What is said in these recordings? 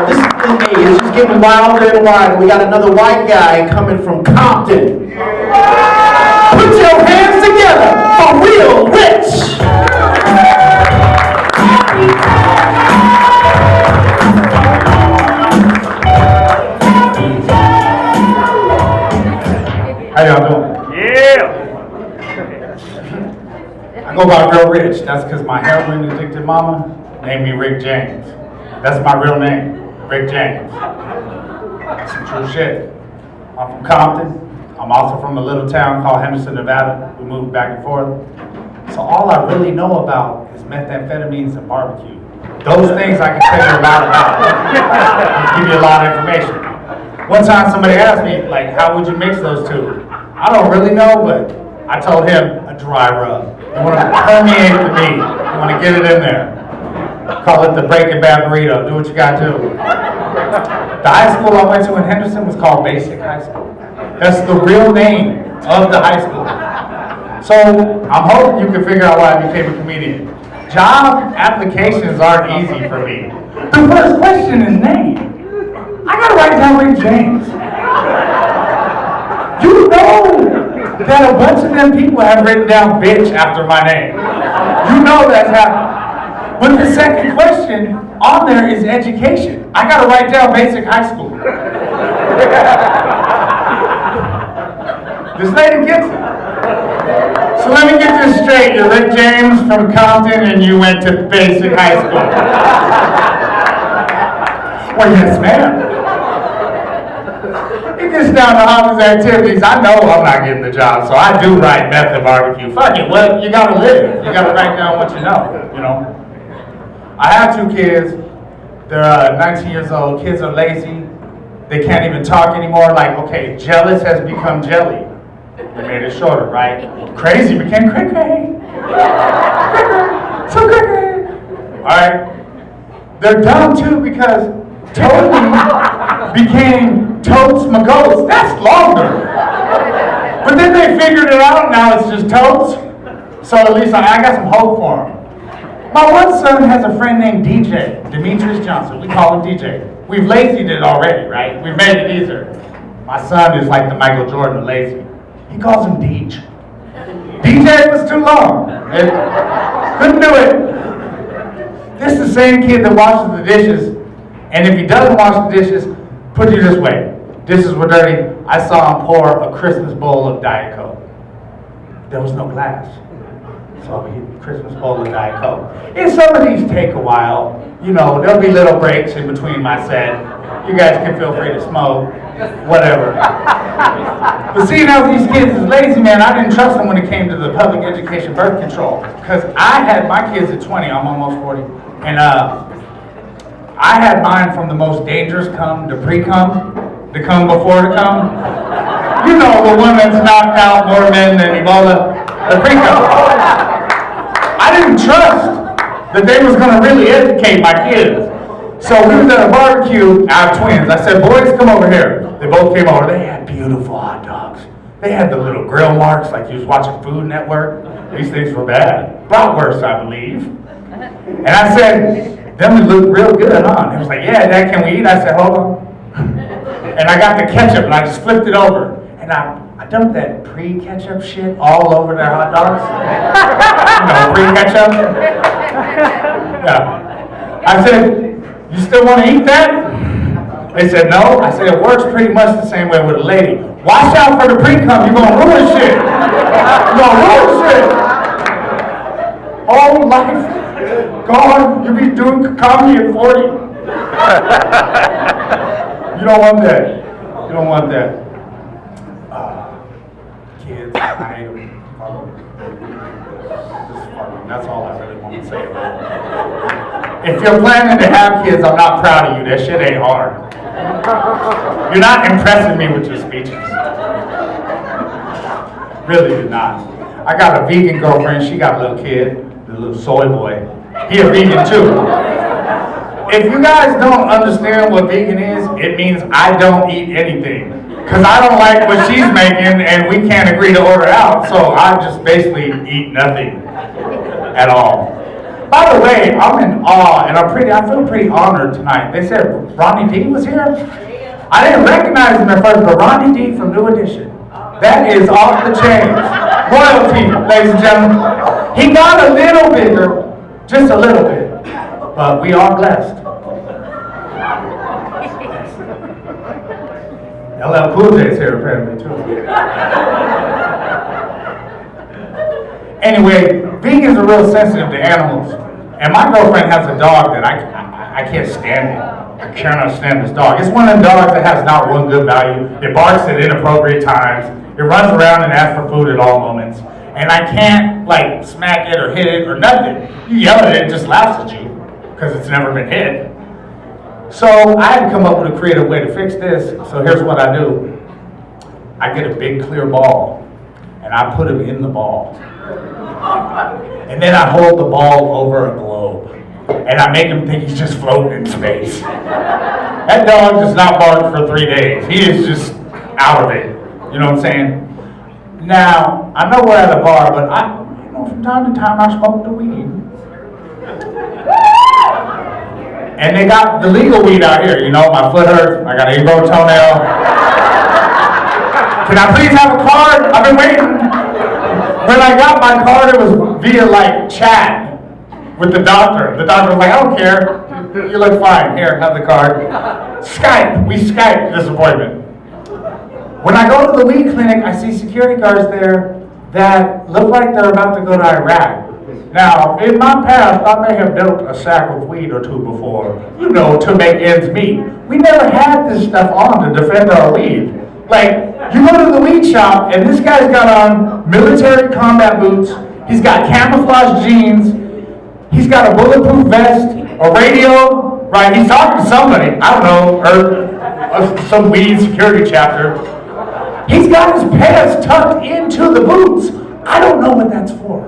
This is hey, it's just getting wilder and wilder. We got another white guy coming from Compton. Put your hands together for Real Rich. How y'all doing? Yeah. I go by Real Rich. That's because my heroin addicted mama named me Rick James. That's my real name, Rick James. That's some true shit. I'm from Compton. I'm also from a little town called Henderson, Nevada. We moved back and forth. So all I really know about is methamphetamines and barbecue. Those things I can tell you a lot about. I can give you a lot of information. One time somebody asked me, like, how would you mix those two? I don't really know, but I told him a dry rub. You want to permeate the meat. You want to get it in there. Call it the Breaking Bad burrito. Do what you got to do. The high school I went to in Henderson was called Basic High School. That's the real name of the high school. So I'm hoping you can figure out why I became a comedian. Job applications aren't easy for me. The first question is name. I gotta write down Rick James. You know that a bunch of them people have written down bitch after my name. You know that's happened. But the second question on there is education. I gotta write down Basic High School. This lady gets it. So let me get this straight. You're Rick James from Compton and you went to Basic High School. Well, yes, ma'am. It gets down to Hobby's activities. I know I'm not getting the job, so I do write meth and barbecue. Fuck it, well, you gotta live. You gotta write down what you know. I have two kids. They're 19 years old. Kids are lazy. They can't even talk anymore. Like, okay, jealous has become jelly. We made it shorter, right? Crazy became cray-cray. So cray-cray. All right? They're dumb, too, because Toady became Totes my Goats. That's longer. But then they figured it out. Now it's just Totes. So at least I got some hope for them. My one son has a friend named DJ, Demetrius Johnson. We call him DJ. We've lazied it already, right? We've made it easier. My son is like the Michael Jordan of lazy. He calls him Deej. DJ was too long. Couldn't do it. This is the same kid that washes the dishes, and if he doesn't wash the dishes, put it this way. Dishes were dirty. I saw him pour a Christmas bowl of Diet Coke. There was no glass. So Christmas bowl of Diet Coke. And some of these take a while. You know, there'll be little breaks in between my set. You guys can feel free to smoke, whatever. But seeing how these kids is lazy, man, I didn't trust them when it came to the public education birth control. Because I had my kids at 20, I'm almost 40. And I had mine from the most dangerous cum to pre-cum, the cum before the cum. You know, the one that's knocked out more men than Ebola, the pre-cum. I didn't trust that they was going to really educate my kids. So we was at a barbecue, our twins. I said, boys, come over here. They both came over. They had beautiful hot dogs. They had the little grill marks like you was watching Food Network. These things were bad. Bratwurst, I believe. And I said, them would look real good, huh? And he was like, yeah, Dad, can we eat? I said, hold on. And I got the ketchup and I just flipped it over. And I dumped that pre-ketchup shit all over their hot dogs. Pre-ketchup. Yeah. I said, you still want to eat that? They said, no. I said, it works pretty much the same way with a lady. Watch out for the pre-cum. You're going to ruin shit. You're going to ruin shit. Whole life gone. You'll be doing comedy at 40. You don't want that. You don't want that. Kids, I hate them. That's all I really want to say about it. If you're planning to have kids, I'm not proud of you. That shit ain't hard. You're not impressing me with your speeches. Really, you're not. I got a vegan girlfriend. She got a little kid, the little soy boy. He a vegan too. If you guys don't understand what vegan is, it means I don't eat anything. Because I don't like what she's making and we can't agree to order out, so I just basically eat nothing at all. By the way, I'm in awe, and I feel pretty honored tonight. They said Ronnie D was here. I didn't recognize him at first, but Ronnie D from New Edition. That is off the chain. Royalty, ladies and gentlemen. He got a little bigger, just a little bit, but we are blessed. LL Cool J is here apparently too. Anyway, vegans are real sensitive to animals, and my girlfriend has a dog that I can't stand it. I cannot stand this dog. It's one of them dogs that has not one good value. It barks at inappropriate times. It runs around and asks for food at all moments, and I can't like smack it or hit it or nothing. You yell at it, it just laughs at you because it's never been hit. So I had to come up with a creative way to fix this. So here's what I do. I get a big clear ball and I put him in the ball. And then I hold the ball over a globe and I make him think he's just floating in space. That dog does not bark for 3 days. He is just out of it. You know what I'm saying? Now, I know we're at a bar, but from time to time I smoke the weed. And they got the legal weed out here, you know, my foot hurts, I got an ingrown toenail. Can I please have a card? I've been waiting. When I got my card, it was via like chat with the doctor. The doctor was like, I don't care, you look fine, here, have the card. Skype, we Skyped this appointment. When I go to the weed clinic, I see security guards there that look like they're about to go to Iraq. Now, in my past, I may have dealt a sack of weed or two before, you know, to make ends meet. We never had this stuff on to defend our weed. Like, you go to the weed shop, and this guy's got on military combat boots, he's got camouflage jeans, he's got a bulletproof vest, a radio, right? He's talking to somebody, I don't know, or some weed security chapter. He's got his pants tucked into the boots. I don't know what that's for.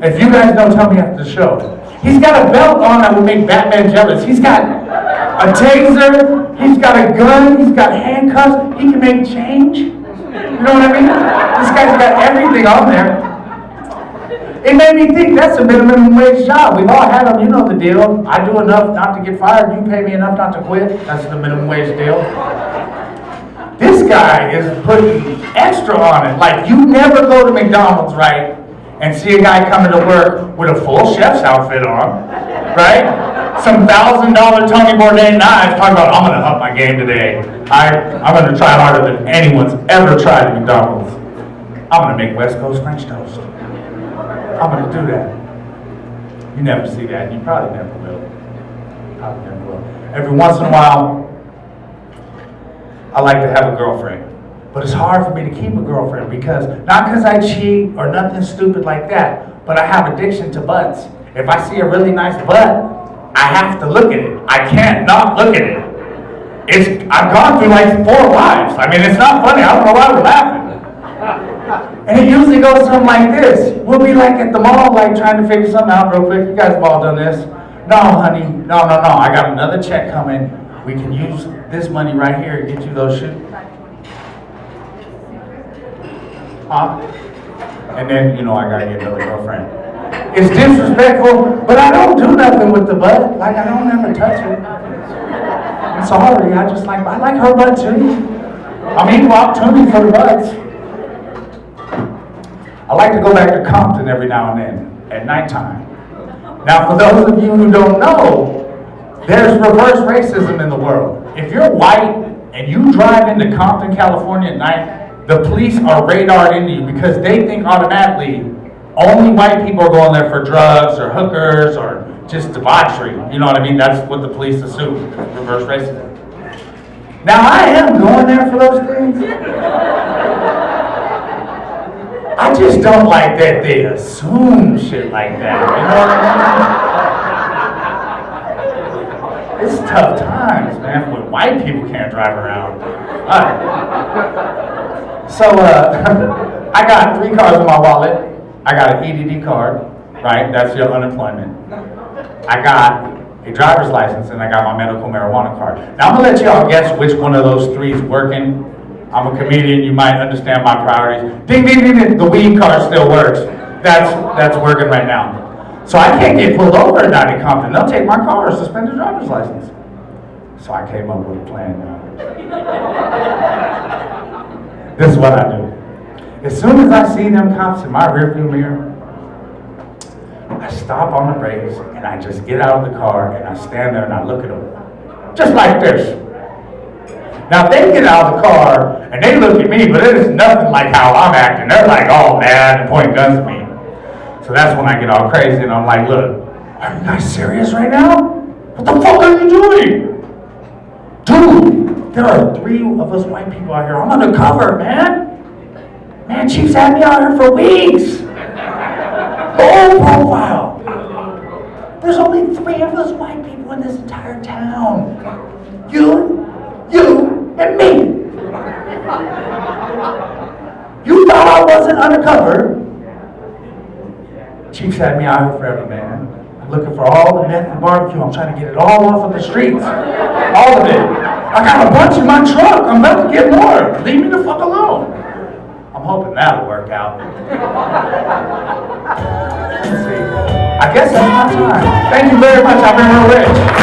If you guys know, tell me after the show. He's got a belt on that would make Batman jealous. He's got a taser, he's got a gun, he's got handcuffs, he can make change. You know what I mean? This guy's got everything on there. It made me think that's a minimum wage job. We've all had them, you know the deal. I do enough not to get fired, you pay me enough not to quit. That's the minimum wage deal. This guy is putting extra on it. Like, you never go to McDonald's, right, and see a guy coming to work with a full chef's outfit on, right? Some $1,000 Tony Bourdain knives talking about, I'm going to up my game today. I'm going to try harder than anyone's ever tried at McDonald's. I'm going to make West Coast French toast. I'm going to do that. You never see that. You probably never will. Probably never will. Every once in a while, I like to have a girlfriend. But it's hard for me to keep a girlfriend because, not because I cheat or nothing stupid like that, but I have addiction to butts. If I see a really nice butt, I have to look at it. I can't not look at it. I've gone through like 4 wives. I mean, it's not funny. I don't know why we're laughing. And it usually goes something like this. We'll be like at the mall, like trying to figure something out real quick. You guys have all done this. No, honey, no. I got another check coming. We can use this money right here to get you those shoes. And then, you know, I gotta get another girlfriend. It's disrespectful, but I don't do nothing with the butt. Like, I don't ever touch it. I'm sorry, I like her butt too. I'm equal opportunity for the butts. I like to go back to Compton every now and then, at nighttime. Now, for those of you who don't know, there's reverse racism in the world. If you're white and you drive into Compton, California at night, the police are radared into you because they think automatically only white people are going there for drugs or hookers or just debauchery. You know what I mean? That's what the police assume, reverse racism. Now, I am going there for those things. I just don't like that they assume shit like that. You know what I mean? It's tough times, man, when white people can't drive around. So, I got 3 cards in my wallet. I got an EDD card, right? That's your unemployment. I got a driver's license, and I got my medical marijuana card. Now, I'm going to let y'all guess which one of those 3 is working. I'm a comedian. You might understand my priorities. Ding, ding, ding, ding. The weed card still works. That's working right now. So I can't get pulled over at night in Compton. They'll take my car or suspend the driver's license. So I came up with a plan now. This is what I do. As soon as I see them cops in my rearview mirror, I stop on the brakes and I just get out of the car and I stand there and I look at them. Just like this. Now if they get out of the car and they look at me, but it is nothing like how I'm acting. They're like, oh man, and point guns at me. So that's when I get all crazy and I'm like, look, are you guys serious right now? What the fuck are you doing? Dude, there are 3 of us white people out here. I'm undercover, man. Man, Chief's had me out here for weeks. Low profile. There's only 3 of us white people in this entire town. You, and me. You thought I wasn't undercover. Chief's had me out here forever, man. I'm looking for all the meth and barbecue. I'm trying to get it all off of the streets. All of it. I got a bunch in my truck. I'm about to get more. Leave me the fuck alone. I'm hoping that'll work out. Let's see. I guess that's my time. Thank you very much. I've been real rich.